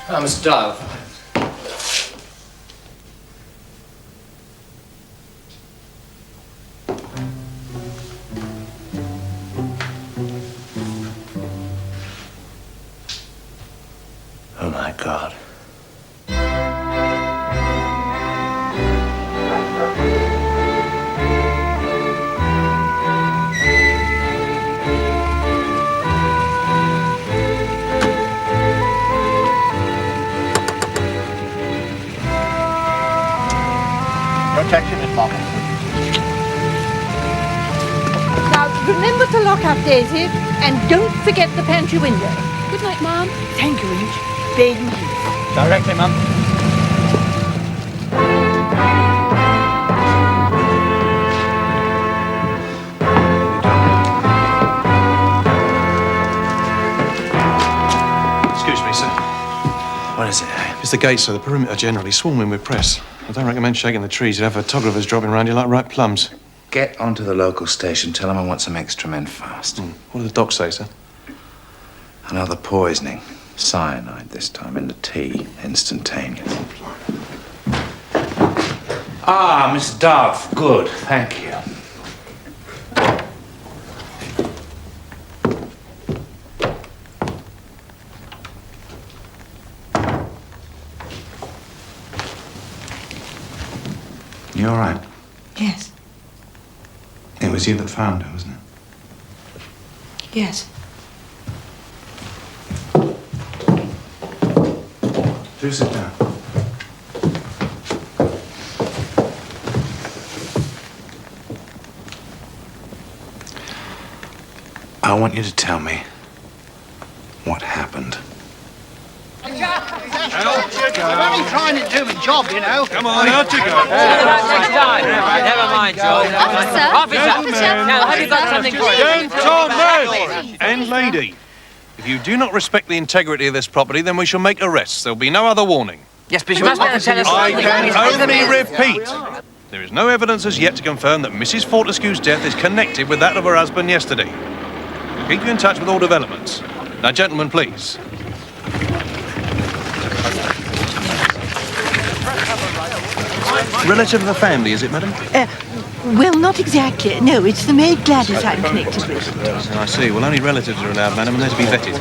Oh, Mr. Dove. Oh, my God. Protection is Marple. Now, remember to lock up Daisy, and don't forget the pantry window. Good night, Mum. Thank you, Inch. Baby. Directly, Mum. Excuse me, sir. What is it? It's the gate, sir. The perimeter generally swarming with press. I don't recommend shaking the trees. You'd have photographers dropping around you like ripe plums. Get onto the local station. Tell them I want some extra men fast. What do the docs say, sir? Another poisoning. Cyanide this time in the tea. Instantaneous. Ah, Miss Dove. Good. Thank you. You all right? Yes. It was you that found her, wasn't it? Yes. Do sit down. I want you to tell me what happened. I'm only trying to do my job, you know. Come on, out you go. Never mind, Joe. Officer! Now, have you got something for you? Gentlemen and lady, if you do not respect the integrity of this property, then we shall make arrests. There'll be no other warning. Yes, but you must be able to tell us... I can only repeat. There is no evidence as yet to confirm that Mrs. Fortescue's death is connected with that of her husband yesterday. Keep you in touch with all developments. Now, gentlemen, please. Relative of the family, is it, madam? Well, not exactly. No, it's the maid Gladys I'm connected with. I see. Well, only relatives are allowed, madam, and they're to be vetted.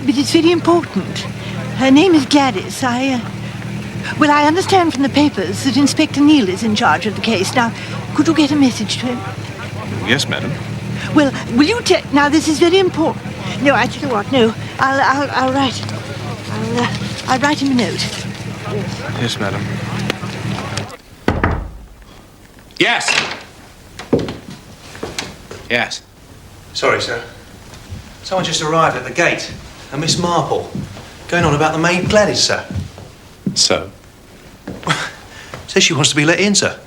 But it's very important. Her name is Gladys. Well, I understand from the papers that Inspector Neal is in charge of the case. Now, could you get a message to him? Yes, madam. Well, will you now, this is very important. No, I tell you what, no. I'll write it. I'll write him a note. Yes, madam. Yes. Yes. Sorry, sir. Someone just arrived at the gate. A Miss Marple. Going on about the maid Gladys, sir. So? Says she wants to be let in, sir.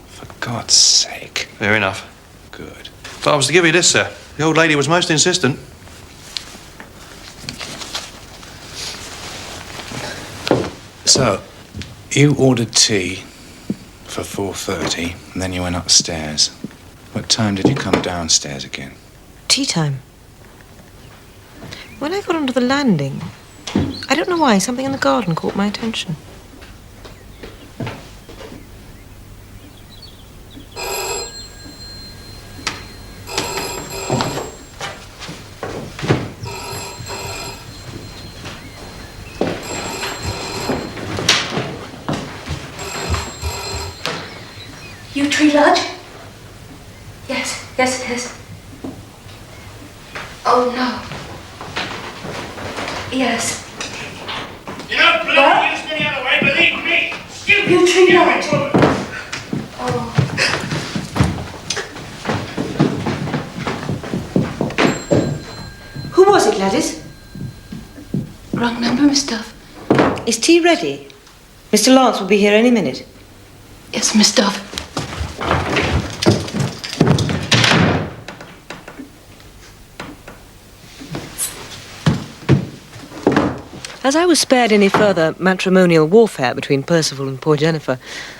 For God's sake. Fair enough. Good. But I was to give you this, sir. The old lady was most insistent. So, you ordered tea for 4:30, and then you went upstairs. What time did you come downstairs again? Tea time. When I got onto the landing, I don't know why, something in the garden caught my attention. Yew Tree Lodge? Yes, yes it is. Oh no. Yes. You're not bloody use any other way, believe me! Yew Tree Lodge. Oh. Who was it, Gladys? Wrong number, Miss Duff. Is tea ready? Mr. Lance will be here any minute. Yes, Miss Duff. As I was spared any further matrimonial warfare between Percival and poor Jennifer,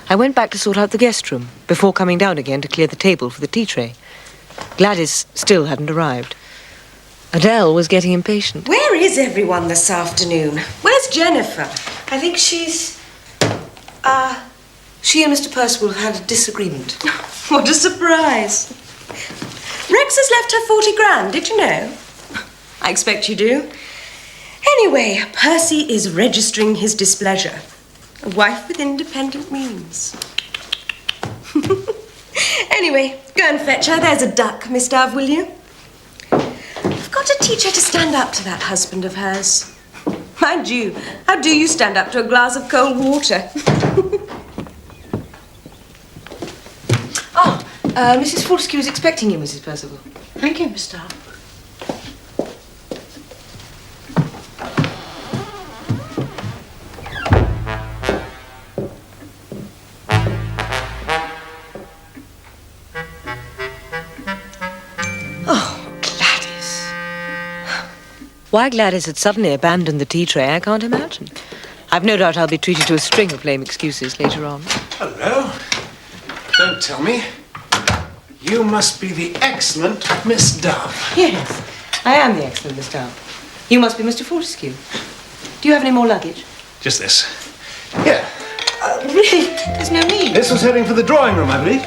I went back to sort out the guest room before coming down again to clear the table for the tea tray. Gladys still hadn't arrived. Adele was getting impatient. Where is everyone this afternoon? Where's Jennifer? I think she's... she and Mr. Percival had a disagreement. What a surprise. Rex has left her 40 grand, did you know? I expect you do. Anyway, Percy is registering his displeasure. A wife with independent means. Anyway, go and fetch her. There's a duck, Miss Dove, will you? I've got to teach her to stand up to that husband of hers. Mind you, how do you stand up to a glass of cold water? Mrs. Fortescue is expecting you, Mrs. Percival. Thank you, Miss Dove. Why Gladys had suddenly abandoned the tea tray, I can't imagine. I've no doubt I'll be treated to a string of lame excuses later on. Hello. Don't tell me. You must be the excellent Miss Dove. Yes, I am the excellent Miss Dove. You must be Mr. Fortescue. Do you have any more luggage? Just this. Here. Really? There's no need. This was heading for the drawing room, I believe.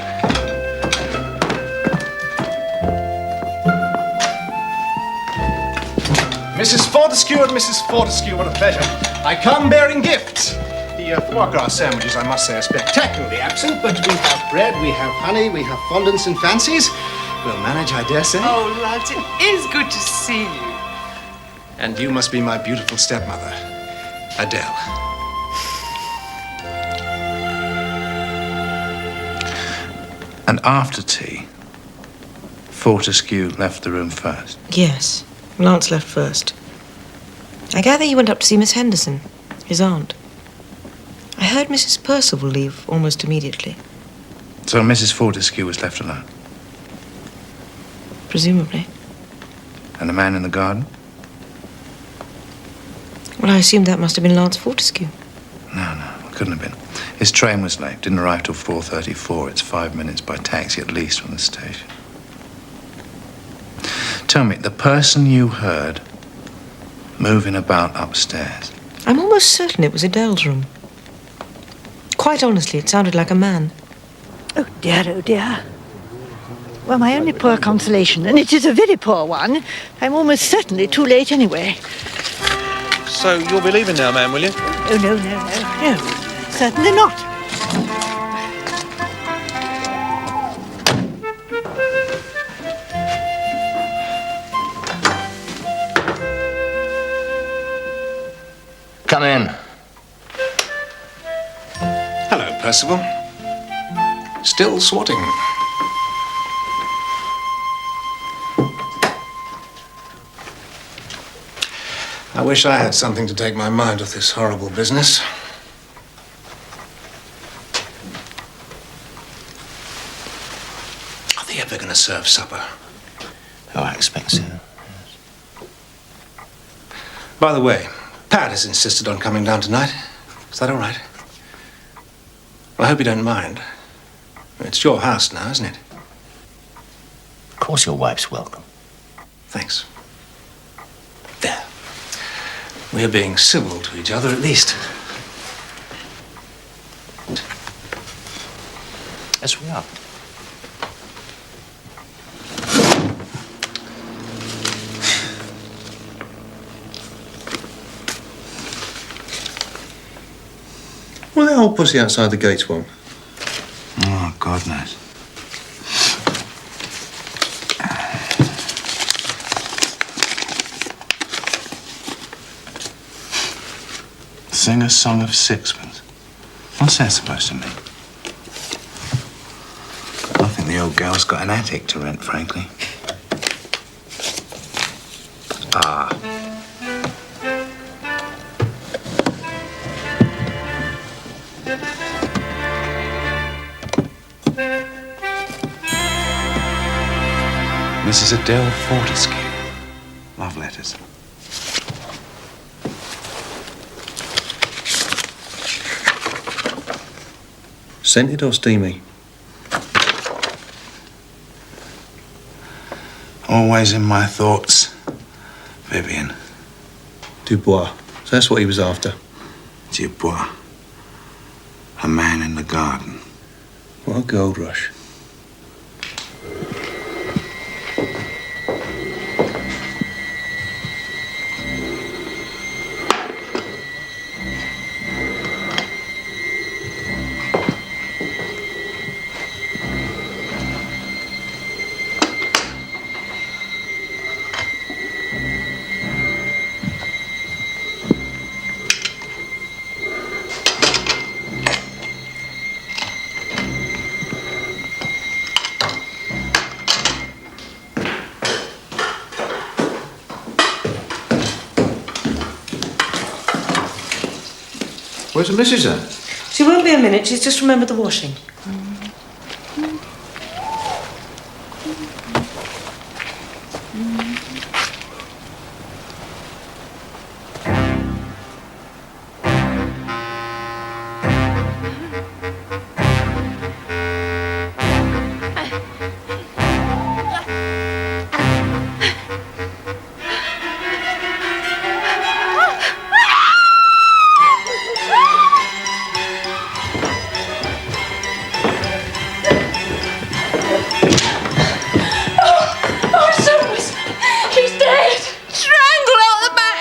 Mrs. Fortescue and Mrs. Fortescue, what a pleasure. I come bearing gifts. The foie gras sandwiches, I must say, are spectacularly absent, but we have bread, we have honey, we have fondants and fancies. We'll manage, I dare say. Oh, lads, it is good to see you. And you must be my beautiful stepmother, Adele. And after tea, Fortescue left the room first. Yes, Lance left first. I gather he went up to see Miss Henderson, his aunt. I heard Mrs. Percival leave almost immediately. So Mrs. Fortescue was left alone? Presumably. And the man in the garden? Well, I assumed that must have been Lance Fortescue. No, it couldn't have been. His train was late, didn't arrive till 4:34. It's 5 minutes by taxi at least from the station. Tell me, the person you heard moving about upstairs, I'm almost certain it was Adele's room. Quite honestly, it sounded like a man. Oh, dear. Well, my only poor consolation, and it is a very poor one, I'm almost certainly too late anyway. So you'll be leaving now, ma'am, will you? Oh, no. Certainly not. Come in. Hello, Percival. Still swatting. I wish I had something to take my mind off this horrible business. Are they ever going to serve supper? Oh, I expect so. By the way, Pat has insisted on coming down tonight. Is that all right? Well, I hope you don't mind. It's your house now, isn't it? Of course your wife's welcome. Thanks. There. We're being civil to each other, at least. Yes, we are. Well, that old pussy outside the gates won't. Oh, God knows. Sing a song of 6pence. What's that supposed to mean? I think the old girl's got an attic to rent, frankly. Ah. Mrs. Adele Fortescue. Love letters. Scented or steamy? Always in my thoughts. Vivian. Dubois. So that's what he was after. Dubois. A man in the garden. What a gold rush. Where's the missus then? She won't be a minute. She's just remembered the washing.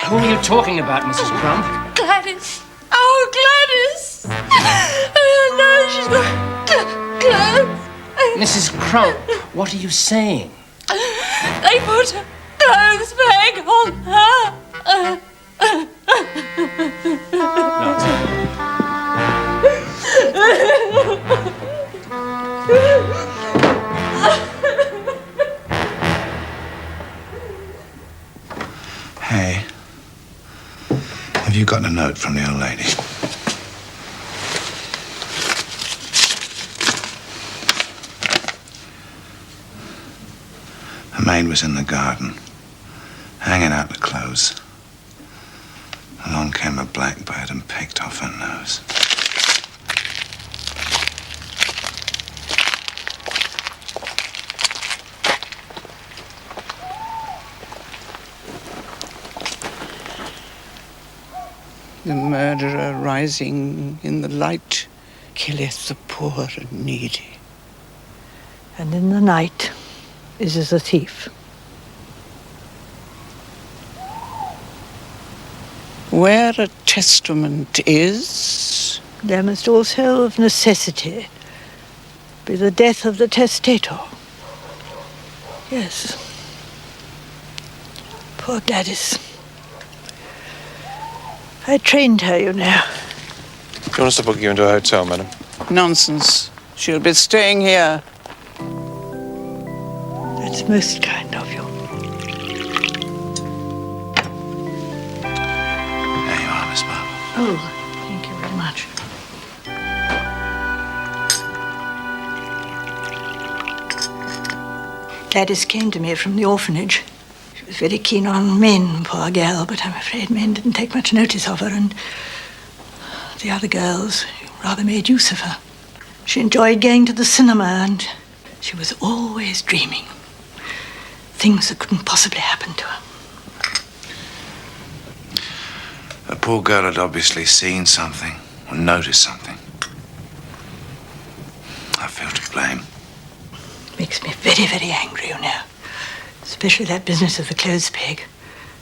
Who are you talking about, Mrs. Crump? Gladys. Oh, Gladys. No, she's got clothes. Mrs. Crump, what are you saying? They put a clothes peg on her. Hey. Have you got a note from the old lady? The maid was in the garden, hanging out the clothes. Along came a blackbird and picked off her nose. The murderer rising in the light killeth the poor and needy. And in the night is the thief. Where a testament is, there must also of necessity be the death of the testator. Yes. Poor Gladys. I trained her, you know. Do you want us to book you into a hotel, madam? Nonsense. She'll be staying here. That's most kind of you. There you are, Miss Marple. Oh, thank you very much. Gladys came to me from the orphanage. She was very keen on men, poor girl, but I'm afraid men didn't take much notice of her, and the other girls rather made use of her. She enjoyed going to the cinema, and she was always dreaming. Things that couldn't possibly happen to her. The poor girl had obviously seen something or noticed something. I feel to blame. Makes me very, very angry, you know. Especially that business of the clothes peg.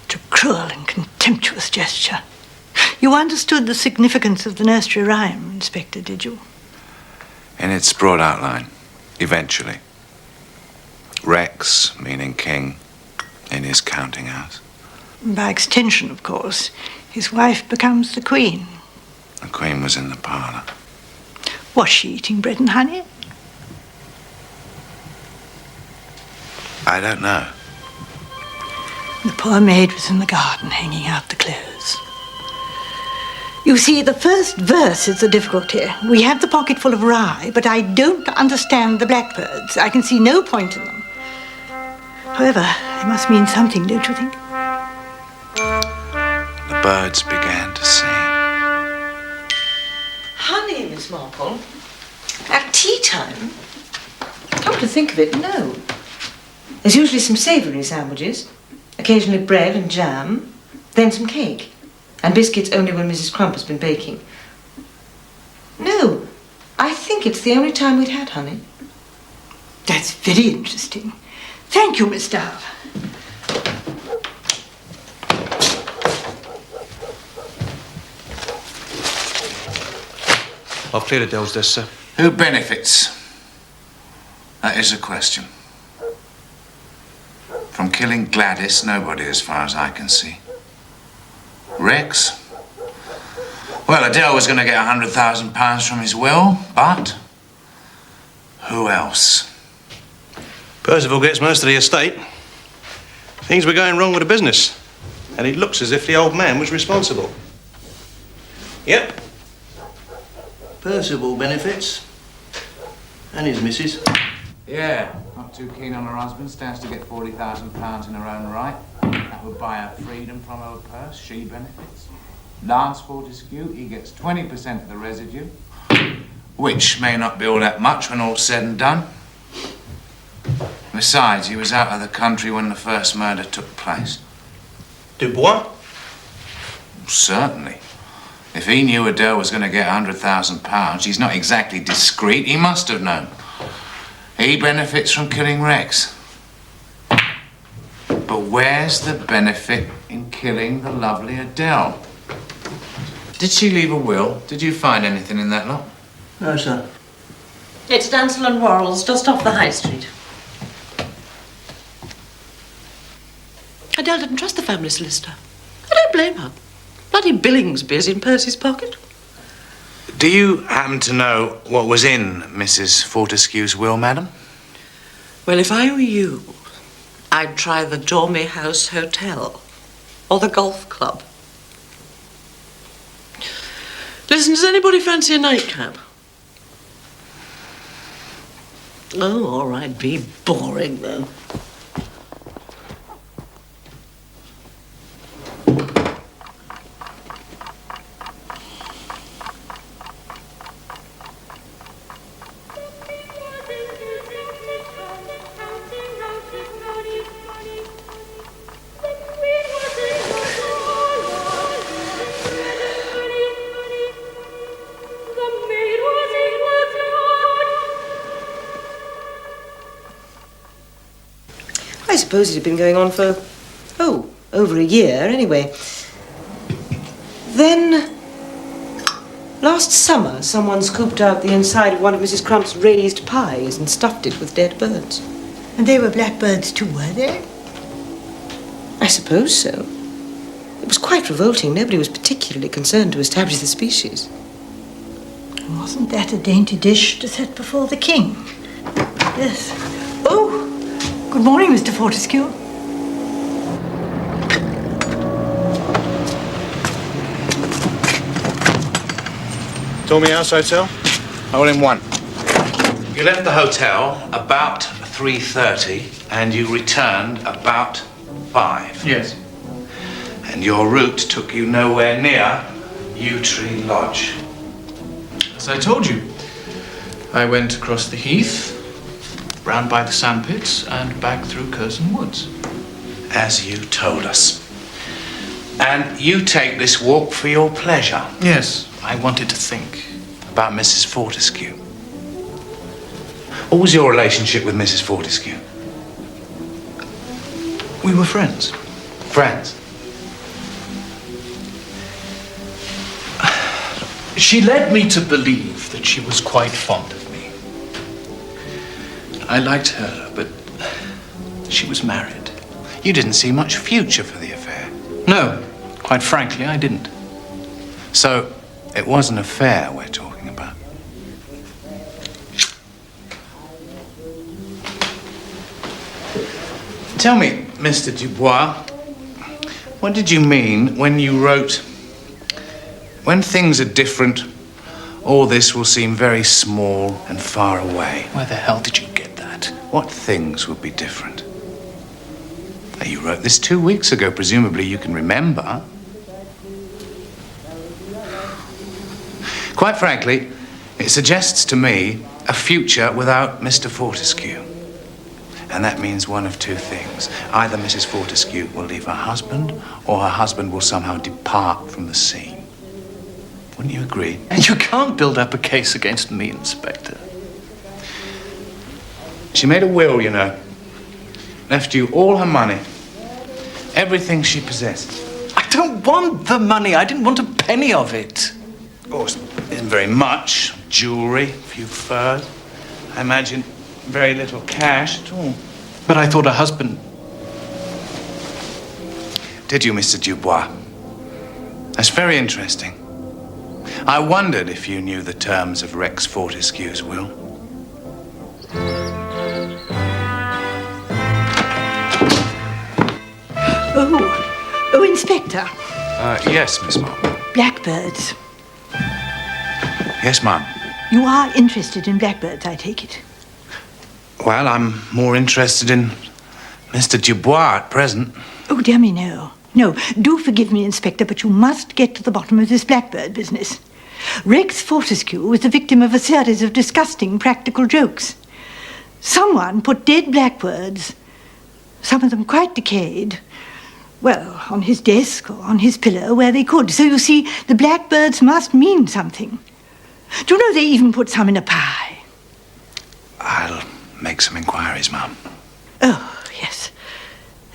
It's a cruel and contemptuous gesture. You understood the significance of the nursery rhyme, Inspector, did you? In its broad outline, eventually. Rex, meaning king, in his counting house. By extension, of course, his wife becomes the queen. The queen was in the parlour. Was she eating bread and honey? I don't know. The poor maid was in the garden hanging out the clothes. You see, the first verse is the difficulty. We have the pocket full of rye, but I don't understand the blackbirds. I can see no point in them. However, they must mean something, don't you think? The birds began to sing. Honey, Miss Marple. At tea time? Come to think of it, no. There's usually some savoury sandwiches. A Occasionally bread and jam, then some cake. And biscuits only when Mrs. Crump has been baking. No, I think it's the only time we'd had honey. That's very interesting. Thank you, Miss Dove. I've cleared Adele's desk, sir. Who benefits? That is a question. From killing Gladys, nobody as far as I can see. Rex? Well, Adele was going to get £100,000 from his will, but who else? Percival gets most of the estate. Things were going wrong with the business, and it looks as if the old man was responsible. Yep. Percival benefits. And his missus. Yeah, not too keen on her husband. Stands to get £40,000 in her own right. That would buy her freedom from her purse. She benefits. Lance Fortescue, he gets 20% of the residue, which may not be all that much when all's said and done. Besides, he was out of the country when the first murder took place. Dubois? Certainly. If he knew Adele was going to get £100,000, he's not exactly discreet. He must have known. He benefits from killing Rex. But where's the benefit in killing the lovely Adele? Did she leave a will? Did you find anything in that lot? No, sir. It's Ansel and Worrell's, just off the High Street. Adele didn't trust the family solicitor. I don't blame her. Bloody Billingsby's in Percy's pocket. Do you happen to know what was in Mrs. Fortescue's will, madam? Well, if I were you, I'd try the Dormy House Hotel or the golf club. Listen, does anybody fancy a nightcap? Oh, all right, be boring, though. I suppose it had been going on for, over a year anyway. Then, last summer, someone scooped out the inside of one of Mrs. Crump's raised pies and stuffed it with dead birds. And they were blackbirds too, were they? I suppose so. It was quite revolting. Nobody was particularly concerned to establish the species. Wasn't that a dainty dish to set before the king? Yes. Oh! Good morning, Mr. Fortescue. Dormy House Hotel? All in one. You left the hotel about 3:30 and you returned about 5. Yes. And your route took you nowhere near Yew Tree Lodge. As I told you, I went across the heath, round by the sandpits, and back through Curzon Woods. As you told us. And you take this walk for your pleasure. Yes, I wanted to think. About Mrs. Fortescue. What was your relationship with Mrs. Fortescue? We were friends. Friends? She led me to believe that she was quite fond of me. I liked her, but she was married. You didn't see much future for the affair. No, quite frankly, I didn't. So, it was an affair we're talking about. Tell me, Mr. Dubois, what did you mean when you wrote, "When things are different, all this will seem very small and far away"? Where the hell did you get that? What things would be different? Now, you wrote this 2 weeks ago. Presumably you can remember. Quite frankly, it suggests to me a future without Mr. Fortescue. And that means one of two things. Either Mrs. Fortescue will leave her husband, or her husband will somehow depart from the scene. Wouldn't you agree? And you can't build up a case against me, Inspector. She made a will, you know. Left you all her money. Everything she possessed. I don't want the money. I didn't want a penny of it. Of course, isn't very much. Jewelry, a few furs. I imagine very little cash at all. But I thought her husband... Did you, Mr. Dubois? That's very interesting. I wondered if you knew the terms of Rex Fortescue's will. Oh, Inspector. Yes, Miss Marple. Blackbirds. Yes, ma'am. You are interested in blackbirds, I take it. Well, I'm more interested in Mr. Dubois at present. Oh, dear me, no. No, do forgive me, Inspector, but you must get to the bottom of this blackbird business. Rex Fortescue was the victim of a series of disgusting practical jokes. Someone put dead blackbirds, some of them quite decayed, well, on his desk or on his pillow where they could. So you see, the blackbirds must mean something. Do you know they even put some in a pie? I'll make some inquiries, ma'am. Oh, yes.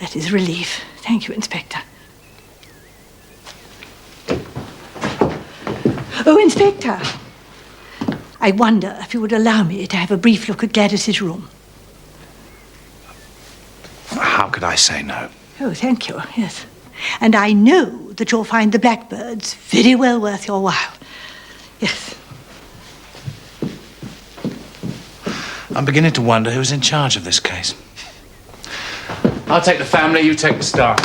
That is a relief. Thank you, Inspector. Oh, Inspector. I wonder if you would allow me to have a brief look at Gladys's room. How could I say no? Oh, thank you, yes. And I know that you'll find the blackbirds very well worth your while. Yes. I'm beginning to wonder who's in charge of this case. I'll take the family, you take the staff.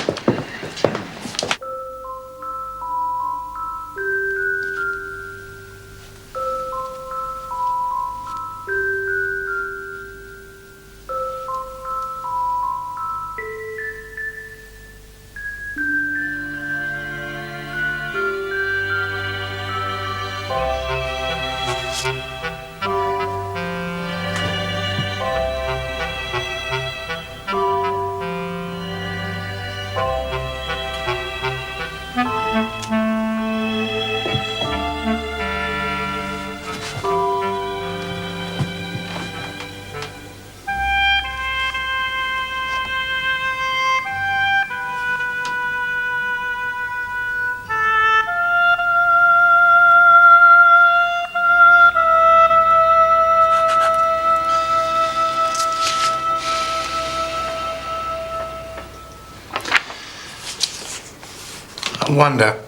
I wonder,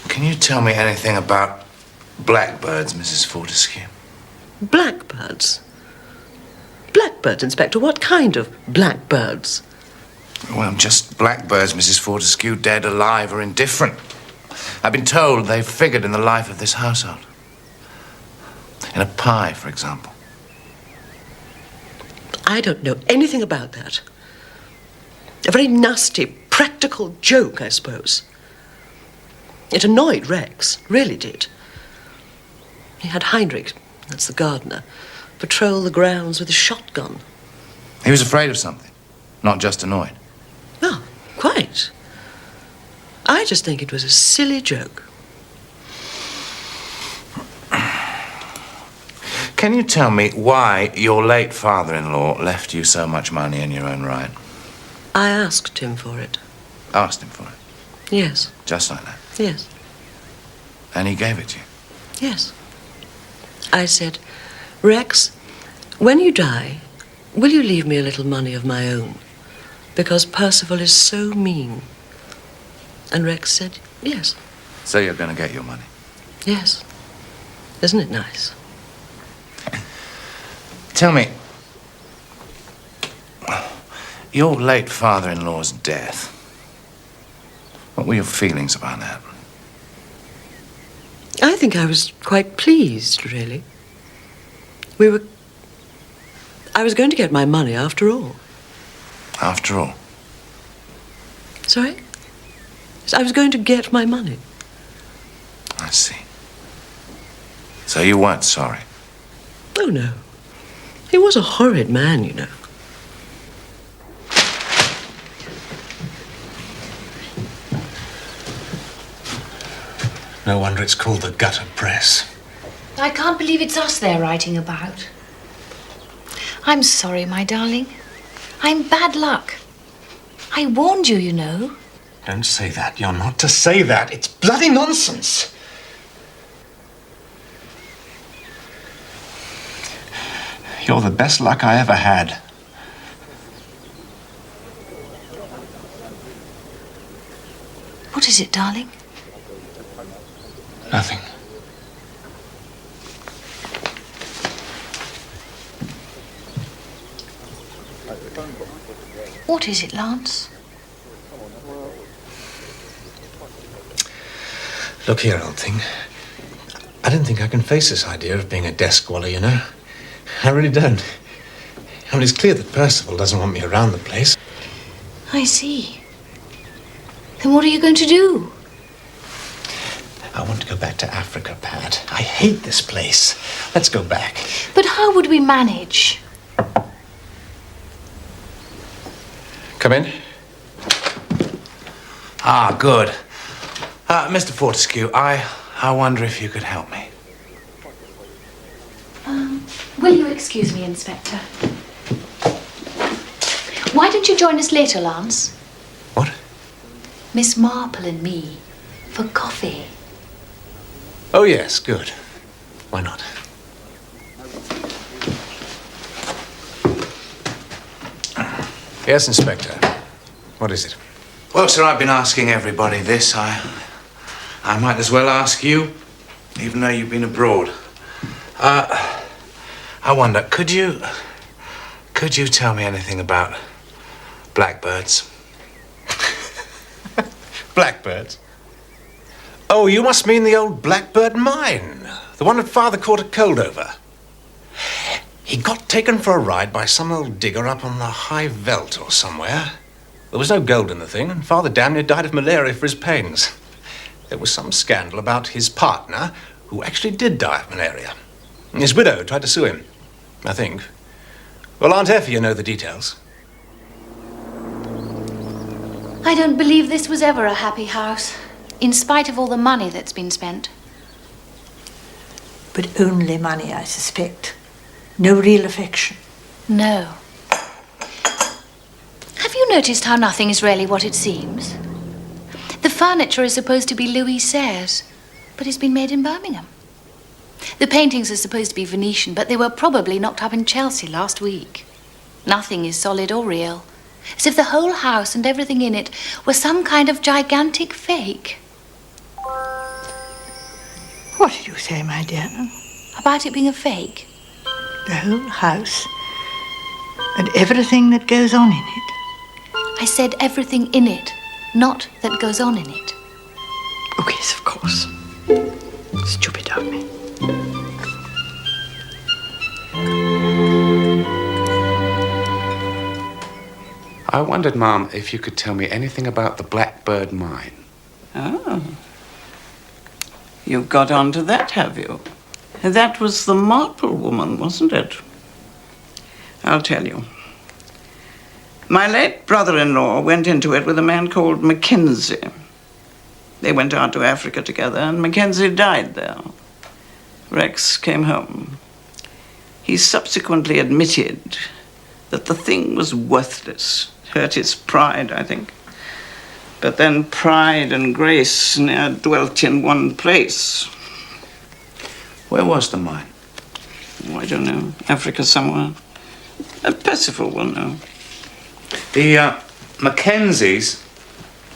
can you tell me anything about blackbirds, Mrs. Fortescue? Blackbirds? Blackbirds, Inspector? What kind of blackbirds? Well, just blackbirds, Mrs. Fortescue, dead, alive, or indifferent. I've been told they've figured in the life of this household. In a pie, for example. I don't know anything about that. A very nasty, practical joke, I suppose. It annoyed Rex, really did. He had Heinrich, that's the gardener, patrol the grounds with a shotgun. He was afraid of something, not just annoyed. Oh, quite. I just think it was a silly joke. Can you tell me why your late father-in-law left you so much money in your own right? I asked him for it. Asked him for it? Yes. Just like that? Yes. And he gave it to you? Yes. I said, Rex, when you die, will you leave me a little money of my own? Because Percival is so mean. And Rex said, yes. So you're going to get your money? Yes. Isn't it nice? Tell me, your late father-in-law's death, what were your feelings about that? I think I was quite pleased, really. I was going to get my money after all. After all? Sorry? I was going to get my money. I see. So you weren't sorry? Oh, no. He was a horrid man, you know. No wonder it's called the gutter press. I can't believe it's us they're writing about. I'm sorry, my darling. I'm bad luck. I warned you, you know. Don't say that. You're not to say that. It's bloody nonsense. You're the best luck I ever had. What is it, darling? Nothing. What is it, Lance? Look here, old thing. I don't think I can face this idea of being a desk squaller, you know. I really don't. I mean, it's clear that Percival doesn't want me around the place. I see. Then what are you going to do? I want to go back to Africa, Pat. I hate this place. Let's go back. But how would we manage? Come in. Ah, good. Mr. Fortescue, I wonder if you could help me. Will you excuse me, Inspector? Why don't you join us later, Lance? What? Miss Marple and me. For coffee. Oh, yes, good. Why not? Yes, Inspector. What is it? Well, sir, I've been asking everybody this. I might as well ask you, even though you've been abroad. I wonder, could you tell me anything about blackbirds? Blackbirds? Oh, you must mean the old Blackbird mine. The one that Father caught a cold over. He got taken for a ride by some old digger up on the High Veldt or somewhere. There was no gold in the thing, and Father damn near died of malaria for his pains. There was some scandal about his partner, who actually did die of malaria. His widow tried to sue him, I think. Well, Aunt Effie, you know the details. I don't believe this was ever a happy house, in spite of all the money that's been spent. But only money, I suspect. No real affection. No. Have you noticed how nothing is really what it seems? The furniture is supposed to be Louis Sayre's, but it's been made in Birmingham. The paintings are supposed to be Venetian, but they were probably knocked up in Chelsea last week. Nothing is solid or real, as if the whole house and everything in it were some kind of gigantic fake. What did you say, my dear? About it being a fake? The whole house and everything that goes on in it. I said everything in it, not that goes on in it. Oh, yes, of course. Stupid of me. I wondered, Ma'am, if you could tell me anything about the Blackbird mine. Oh. You've got on to that, have you? That was the Marple woman, wasn't it? I'll tell you. My late brother-in-law went into it with a man called Mackenzie. They went out to Africa together, and Mackenzie died there. Rex came home. He subsequently admitted that the thing was worthless. Hurt his pride, I think. But then pride and grace ne'er dwelt in one place. Where was the mine? Oh, I don't know. Africa somewhere. Percival will know. The Mackenzies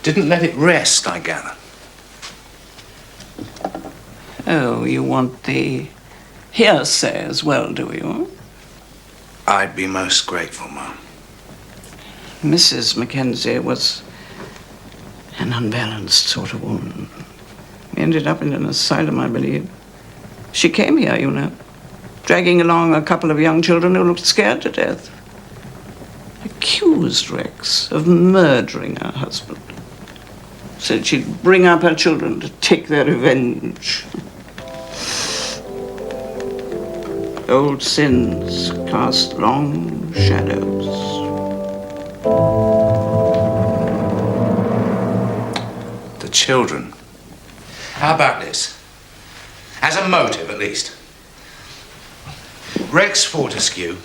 didn't let it rest, I gather. Oh, you want the hearsay as well, do you? I'd be most grateful, Ma'am. Mrs. Mackenzie was an unbalanced sort of woman. Ended up in an asylum, I believe. She came here, you know, dragging along a couple of young children who looked scared to death. Accused Rex of murdering her husband. Said she'd bring up her children to take their revenge. Old sins cast long shadows. The children. How about this? As a motive, at least. Rex Fortescue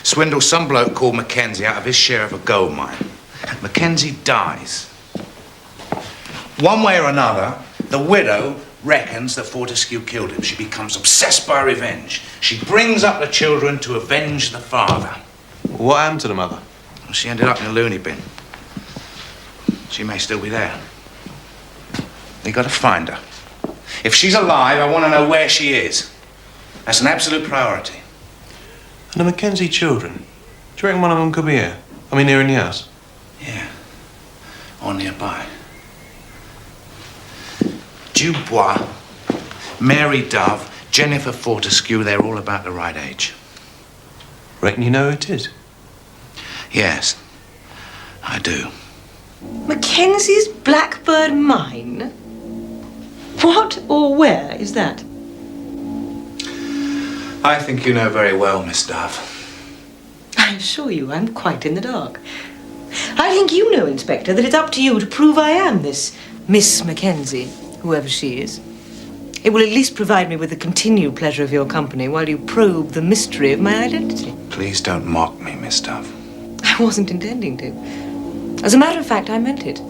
swindles some bloke called Mackenzie out of his share of a gold mine. Mackenzie dies. One way or another, the widow reckons that Fortescue killed him. She becomes obsessed by revenge. She brings up the children to avenge the father. What happened to the mother? Well, she ended up in a loony bin. She may still be there. They got to find her. If she's alive, I want to know where she is. That's an absolute priority. And the Mackenzie children? Do you reckon one of them could be here? I mean, here in the house? Yeah. Or nearby. Dubois, Mary Dove, Jennifer Fortescue, they're all about the right age. Reckon you know who it is? Yes, I do. Mackenzie's Blackbird Mine? What or where is that? I think you know very well, Miss Dove. I assure you, I'm quite in the dark. I think you know, Inspector, that it's up to you to prove I am this Miss Mackenzie, whoever she is. It will at least provide me with the continued pleasure of your company while you probe the mystery of my identity. Please don't mock me, Miss Dove. I wasn't intending to. As a matter of fact, I meant it.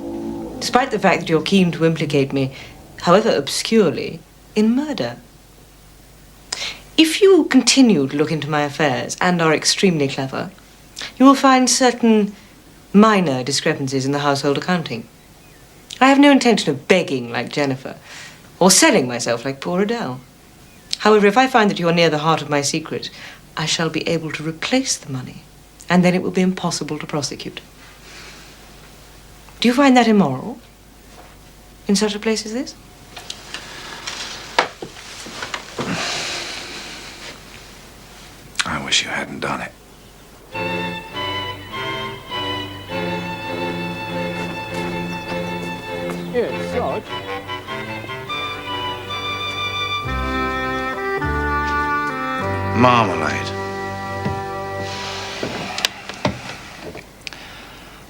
Despite the fact that you're keen to implicate me, however obscurely, in murder. If you continue to look into my affairs and are extremely clever, you will find certain minor discrepancies in the household accounting. I have no intention of begging like Jennifer, or selling myself like poor Adele. However, if I find that you are near the heart of my secret, I shall be able to replace the money, and then it will be impossible to prosecute. Do you find that immoral? In such a place as this? I wish you hadn't done it. Here, Sarge. Marmalade.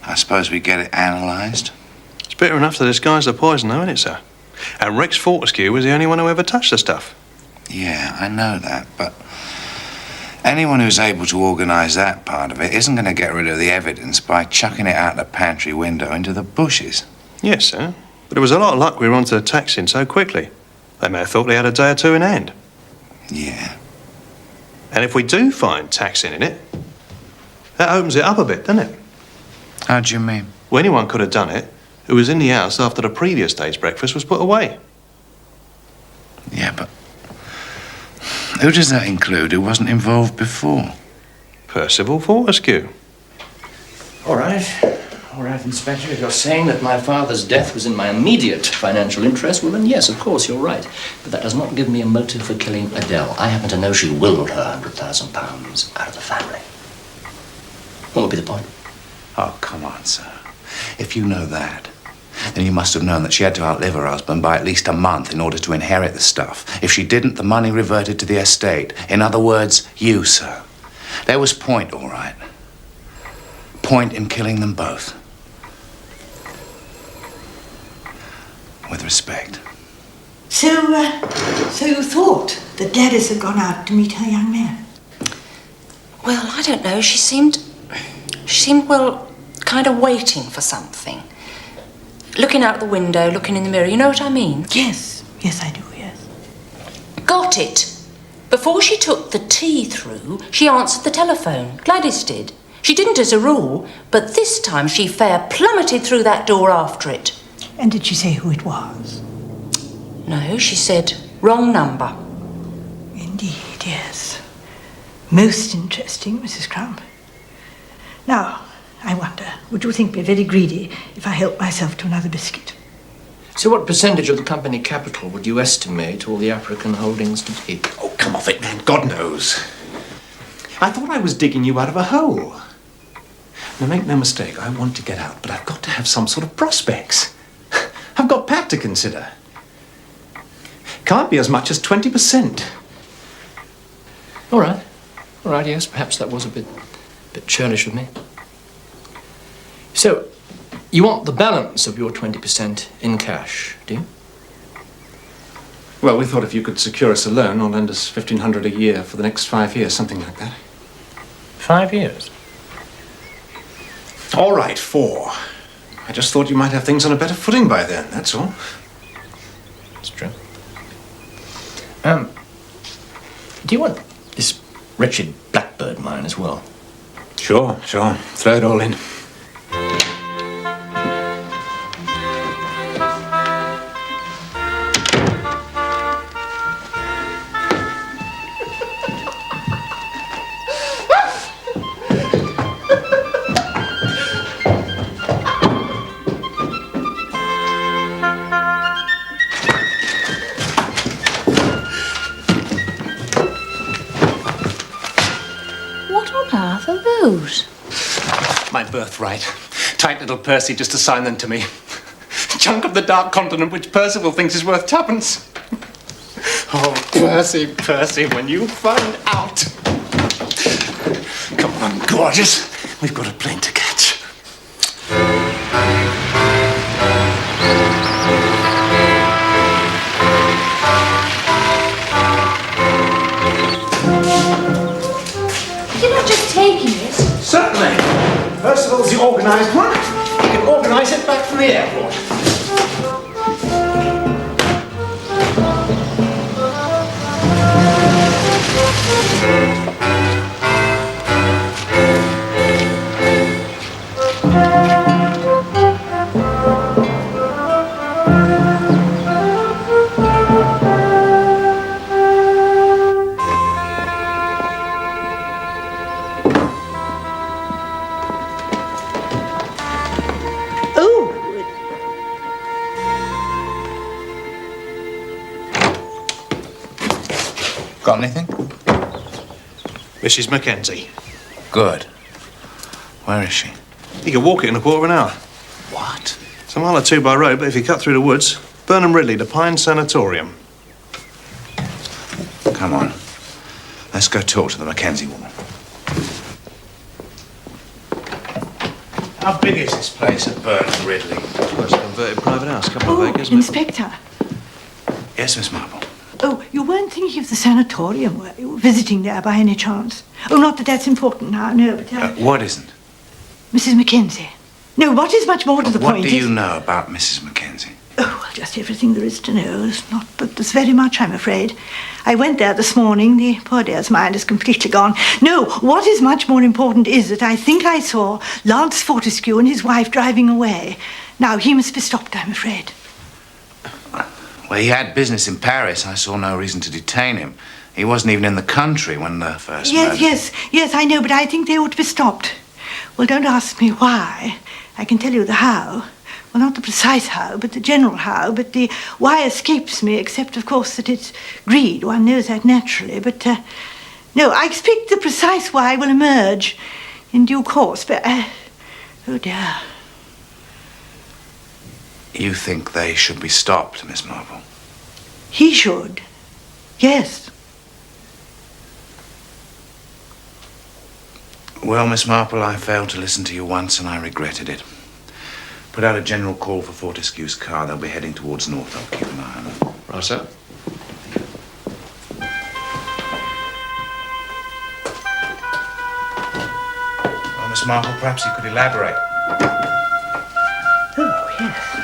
I suppose we get it analysed. It's bitter enough to disguise the poison, though, isn't it, sir? And Rex Fortescue was the only one who ever touched the stuff. Yeah, I know that, but anyone who's able to organise that part of it isn't going to get rid of the evidence by chucking it out the pantry window into the bushes. Yes, sir. But it was a lot of luck we were onto the taxing so quickly. They may have thought they had a day or two in hand. Yeah. And if we do find taxing in it, that opens it up a bit, doesn't it? How do you mean? Well, anyone could have done it who was in the house after the previous day's breakfast was put away. Yeah, but who does that include who wasn't involved before? Percival Fortescue. All right, Inspector, if you're saying that my father's death was in my immediate financial interest, well, then yes, of course, you're right. But that does not give me a motive for killing Adele. I happen to know she willed her £100,000 out of the family. What would be the point? Oh, come on, sir. If you know that, then you must have known that she had to outlive her husband by at least a month in order to inherit the stuff. If she didn't, the money reverted to the estate. In other words, you, sir. There was point, all right. Point in killing them both. With respect. So you thought that Gladys had gone out to meet her young man? Well, I don't know. She seemed, well, kind of waiting for something. Looking out the window, looking in the mirror. You know what I mean? Yes, I do, yes. Got it. Before she took the tea through, she answered the telephone. Gladys did. She didn't as a rule, but this time she fair plummeted through that door after it. And did she say who it was? No, she said, wrong number. Indeed, yes. Most interesting, Mrs. Crump. Now, I wonder, would you think me very greedy if I helped myself to another biscuit? So what percentage of the company capital would you estimate all the African holdings to be? Oh, come off it, man. God knows. I thought I was digging you out of a hole. Now, make no mistake, I want to get out, but I've got to have some sort of prospects. I've got Pat to consider. Can't be as much as 20%. All right. All right, yes, perhaps that was a bit churlish of me. So, you want the balance of your 20% in cash, do you? Well, we thought if you could secure us a loan or lend us $1,500 a year for the next 5 years, something like that. 5 years? All right, 4. I just thought you might have things on a better footing by then, that's all. That's true. Do you want this wretched blackbird mine as well? Sure. Throw it all in. My birthright. Tight little Percy just assigned them to me. Chunk of the dark continent which Percival thinks is worth 2pence. Oh, Percy, when you find out. Come on, gorgeous. We've got a plane to catch. You're not just taking it. Certainly. Percival's the organised one. He can organise it back from the airport. Got anything? Mrs. Mackenzie. Good. Where is she? You can walk it in a quarter of an hour. What? It's a mile or 2 by road, but if you cut through the woods, Burnham Ridley, the Pine Sanatorium. Come on. Let's go talk to the Mackenzie woman. How big is this place at Burnham Ridley? Well, it's a converted private house, couple of acres. Inspector. Yes, Miss Marple. Oh, you weren't thinking of the sanatorium, were you? Visiting there by any chance? Oh, not that that's important now, no, but... What isn't? Mrs. Mackenzie. No, what is much more to the point What is... do you know about Mrs. Mackenzie? Oh, well, just everything there is to know. There's not, but there's very much, I'm afraid. I went there this morning. The poor dear's mind is completely gone. No, what is much more important is that I think I saw Lance Fortescue and his wife driving away. Now, he must be stopped, I'm afraid. Well, he had business in Paris. I saw no reason to detain him. He wasn't even in the country when the first murder... Yes, I know, but I think they ought to be stopped. Well, don't ask me why. I can tell you the how. Well, not the precise how, but the general how. But the why escapes me, except, of course, that it's greed. One knows that naturally. But, no, I expect the precise why will emerge in due course. But, oh, dear. You think they should be stopped, Miss Marple? He should. Yes. Well, Miss Marple, I failed to listen to you once and I regretted it. Put out a general call for Fortescue's car. They'll be heading towards North. I'll keep an eye on them. Right, sir. Well, Miss Marple, perhaps you could elaborate. Oh, yes.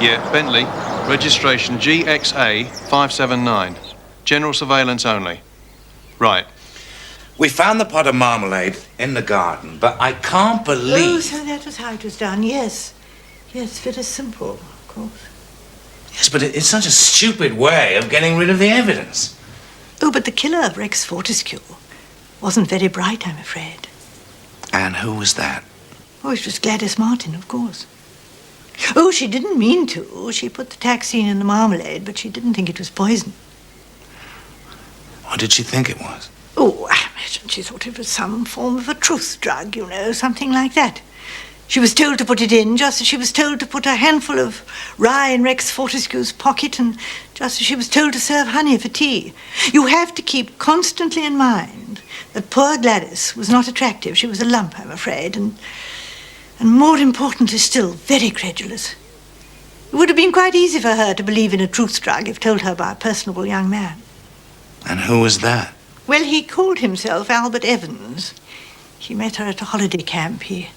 Yeah, Bentley. Registration GXA 579. General surveillance only. Right. We found the pot of marmalade in the garden, but I can't believe... Oh, so that was how it was done, yes. Yes, very simple, of course. Yes, but it's such a stupid way of getting rid of the evidence. Oh, but the killer of Rex Fortescue wasn't very bright, I'm afraid. And who was that? Oh, it was Gladys Martin, of course. Oh, she didn't mean to. She put the taxine in the marmalade, but she didn't think it was poison. What did she think it was? Oh, I imagine she thought it was some form of a truth drug, you know, something like that. She was told to put it in, just as she was told to put a handful of rye in Rex Fortescue's pocket, and just as she was told to serve honey for tea. You have to keep constantly in mind that poor Gladys was not attractive. She was a lump, I'm afraid, and more importantly still, very credulous. It would have been quite easy for her to believe in a truth drug if told her by a personable young man. And who was that? Well, he called himself Albert Evans. He met her at a holiday camp. He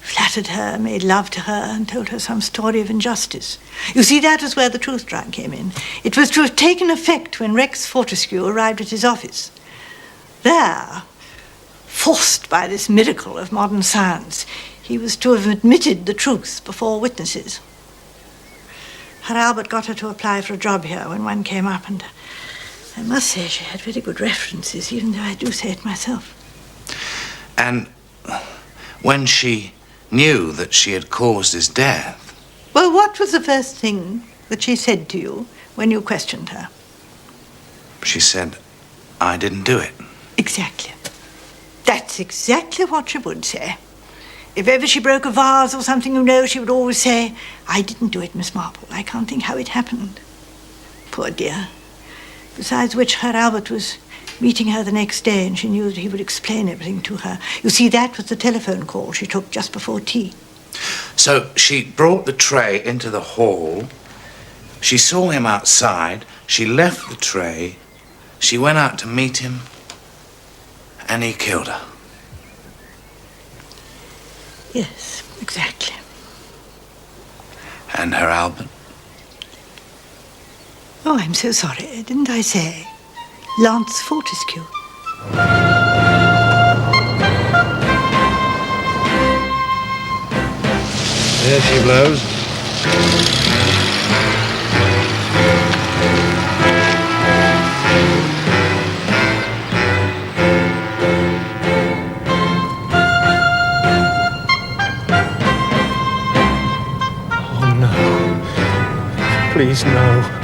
flattered her, made love to her, and told her some story of injustice. You see, that was where the truth drug came in. It was to have taken effect when Rex Fortescue arrived at his office. There, forced by this miracle of modern science, he was to have admitted the truth before witnesses. Her Albert got her to apply for a job here when one came up, and I must say she had very good references, even though I do say it myself. And when she knew that she had caused his death... Well, what was the first thing that she said to you when you questioned her? She said, I didn't do it. Exactly. That's exactly what she would say. If ever she broke a vase or something, you know, she would always say, I didn't do it, Miss Marple. I can't think how it happened. Poor dear. Besides which, her Albert was meeting her the next day, and she knew that he would explain everything to her. You see, that was the telephone call she took just before tea. So she brought the tray into the hall. She saw him outside. She left the tray. She went out to meet him, and he killed her. Yes, exactly. And her Albert? Oh, I'm so sorry. Didn't I say Lance Fortescue? There she blows. Oh, no. Please, no.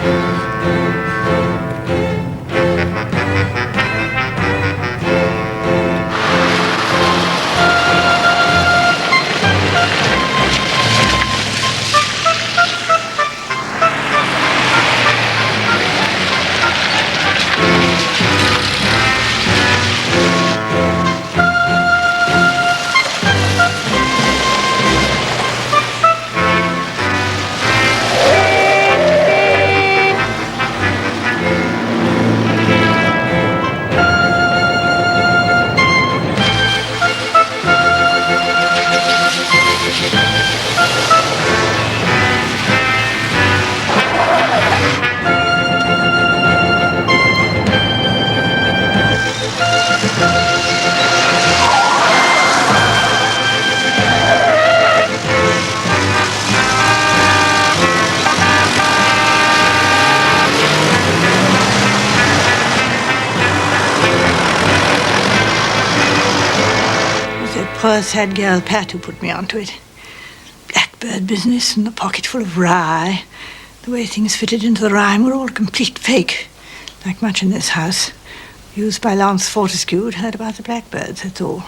Poor sad girl Pat who put me onto it. Blackbird business and the pocket full of rye. The way things fitted into the rhyme were all a complete fake. Like much in this house. Used by Lance Fortescue, who'd heard about the blackbirds, that's all.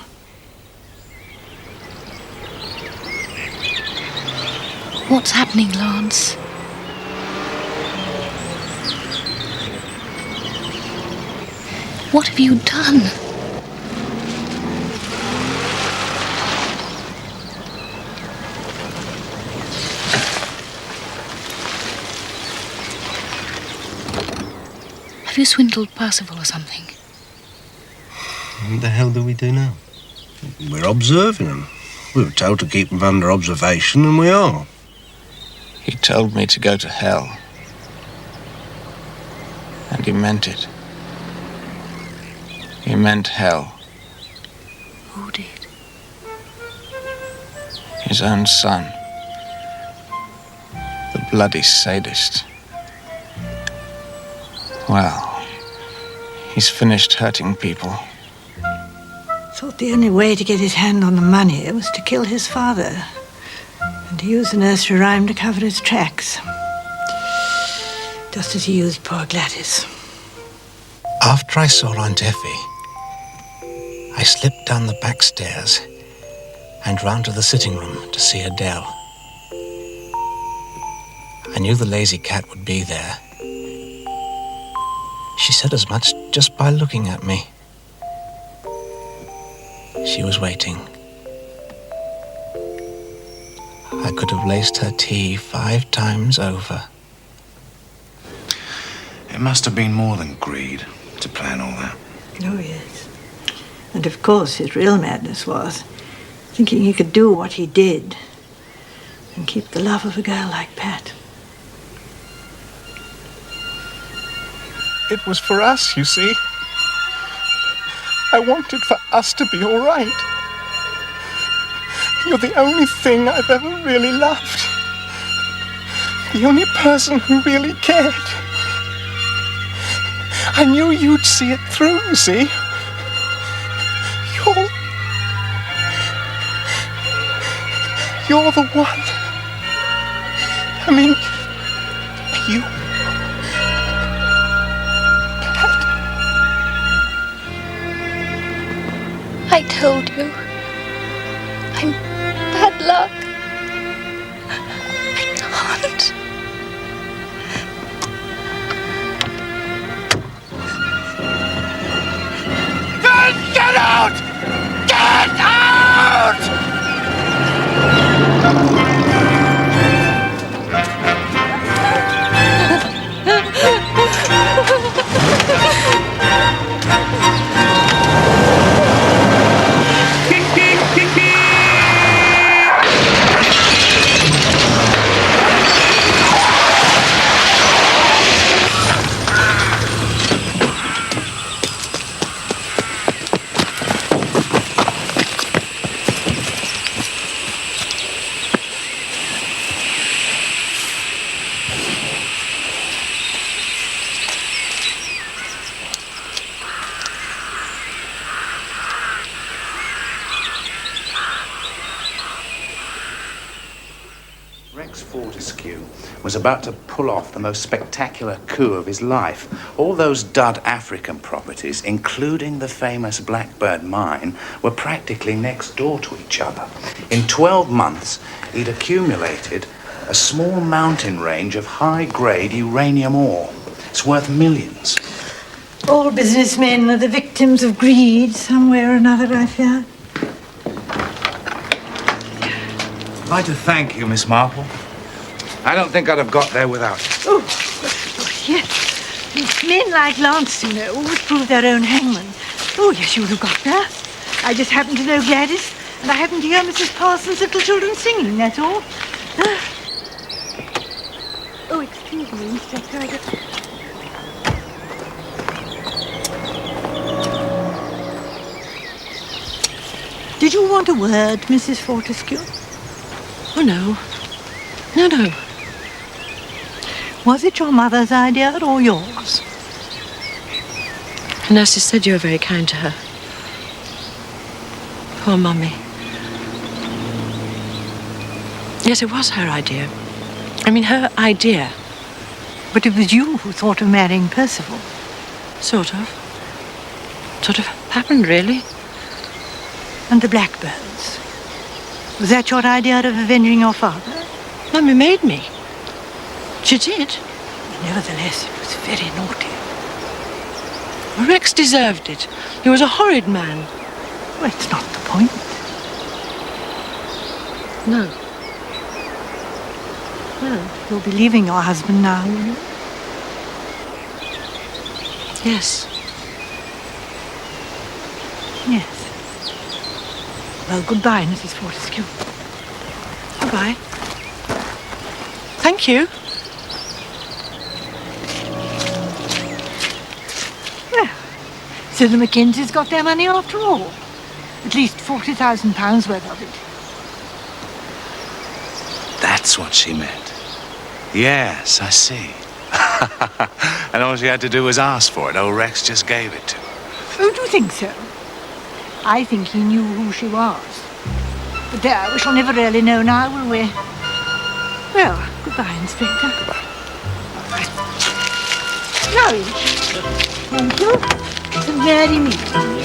What's happening, Lance? What have you done? Have you swindled Percival or something? What the hell do we do now? We're observing them. We were told to keep them under observation, and we are. He told me to go to hell. And he meant it. He meant hell. Who did? His own son. The bloody sadist. Well, he's finished hurting people. Thought the only way to get his hand on the money was to kill his father and to use the nursery rhyme to cover his tracks. Just as he used poor Gladys. After I saw Aunt Effie, I slipped down the back stairs and round to the sitting room to see Adele. I knew the lazy cat would be there. She said as much just by looking at me. She was waiting. I could have laced her tea 5 times over. It must have been more than greed to plan all that. Oh, yes. And of course his real madness was thinking he could do what he did and keep the love of a girl like Pat. It was for us, you see. I wanted for us to be all right. You're the only thing I've ever really loved. The only person who really cared. I knew you'd see it through, you see. You're the one. I mean, you. I told you. I'm bad luck. I can't. Get out! Get out! Was about to pull off the most spectacular coup of his life. All those dud African properties, including the famous Blackbird mine, were practically next door to each other. In 12 months, he'd accumulated a small mountain range of high-grade uranium ore. It's worth millions. All businessmen are the victims of greed, some way or another, I fear. I'd like to thank you, Miss Marple. I don't think I'd have got there without you. Oh, yes. Men like Lance, you know, always prove their own hangman. Oh, yes, you would have got there. I just happened to know Gladys, and I happened to hear Mrs. Parsons' little children singing, that's all. Oh, excuse me, Inspector. Did you want a word, Mrs. Fortescue? Oh, no. No. Was it your mother's idea or yours? The nurses said you were very kind to her. Poor Mummy. Yes, it was her idea. I mean, her idea. But it was you who thought of marrying Percival. Sort of. Sort of happened, really. And the Blackbirds. Was that your idea of avenging your father? Mummy made me. She did. Nevertheless, it was very naughty. Rex deserved it. He was a horrid man. Well, it's not the point. No. Well, you'll be leaving your husband now, will you? Yes. Yes. Well, goodbye, Mrs. Fortescue. Goodbye. Thank you. Well, so the Mackenzies got their money after all. At least £40,000 worth of it. That's what she meant. Yes, I see. And all she had to do was ask for it. Old Rex just gave it to her. Oh, do you think so? I think he knew who she was. But there, we shall never really know now, will we? Well, goodbye, Inspector. Goodbye. Now, thank you. It's a very meeting.